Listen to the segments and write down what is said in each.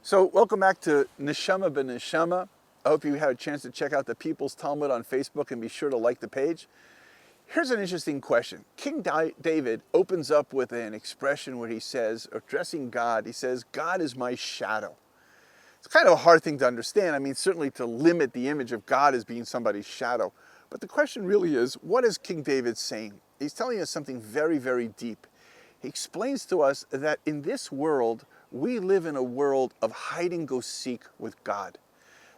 So welcome back to Neshama ben Neshama. I hope you had a chance to check out the People's Talmud on Facebook and be sure to like the page. Here's an interesting question. King David opens up with an expression where he says, addressing God, he says, God is my shadow. It's kind of a hard thing to understand. I mean, certainly to limit the image of God as being somebody's shadow. But the question really is, what is King David saying? He's telling us something very, very deep. He explains to us that in this world, we live in a world of hide and go seek with God.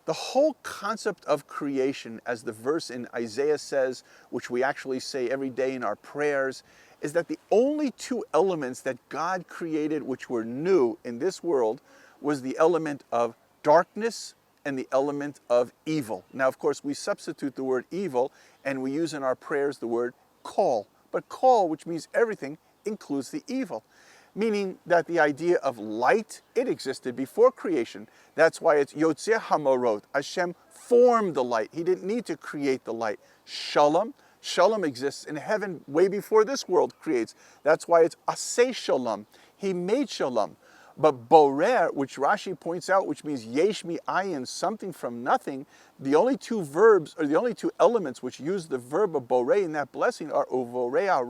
The whole concept of creation, as the verse in Isaiah says, which we actually say every day in our prayers, is that the only two elements that God created which were new in this world was the element of darkness and the element of evil. Now, of course, we substitute the word evil and we use in our prayers the word kol. But kol, which means everything, includes the evil. Meaning that the idea of light, it existed before creation. That's why it's Yotzeh Hamorot. Hashem formed the light. He didn't need to create the light. Shalom. Shalom exists in heaven way before this world creates. That's why it's Aseh Shalom. He made Shalom. But Borer, which Rashi points out, which means Yesh mi ayin, something from nothing, the only two verbs, or the only two elements which use the verb of Borei in that blessing are Uvorea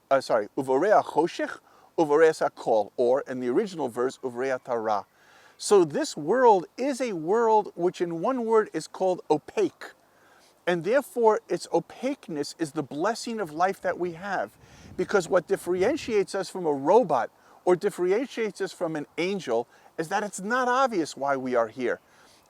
Choshech, Uvorea Sakol, or in the original verse, Uvorea Tara. So this world is a world which in one word is called opaque. And therefore its opaqueness is the blessing of life that we have. Because what differentiates us from a robot or differentiates us from an angel is that it's not obvious why we are here.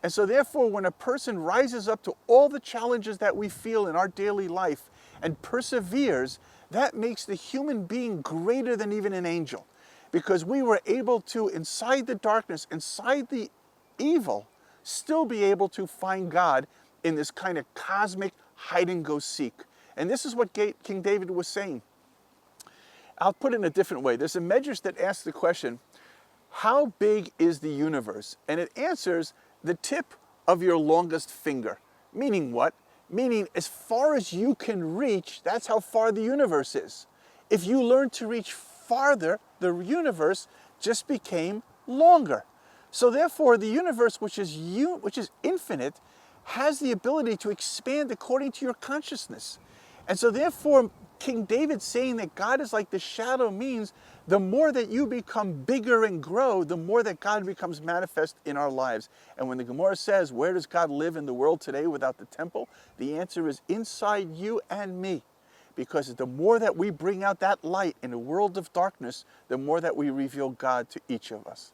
And so therefore, when a person rises up to all the challenges that we feel in our daily life and perseveres, that makes the human being greater than even an angel. Because we were able to, inside the darkness, inside the evil, still be able to find God in this kind of cosmic hide and go seek. And this is what King David was saying. I'll put it in a different way. There's a medrash that asks the question, how big is the universe? And it answers the tip of your longest finger. Meaning what? Meaning as far as you can reach, that's how far the universe is. If you learn to reach farther, the universe just became longer. So therefore, the universe, which is infinite, has the ability to expand according to your consciousness. And so therefore, King David saying that God is like the shadow means the more that you become bigger and grow, the more that God becomes manifest in our lives. And when the Gemara says, where does God live in the world today without the temple? The answer is inside you and me. Because the more that we bring out that light in a world of darkness, the more that we reveal God to each of us.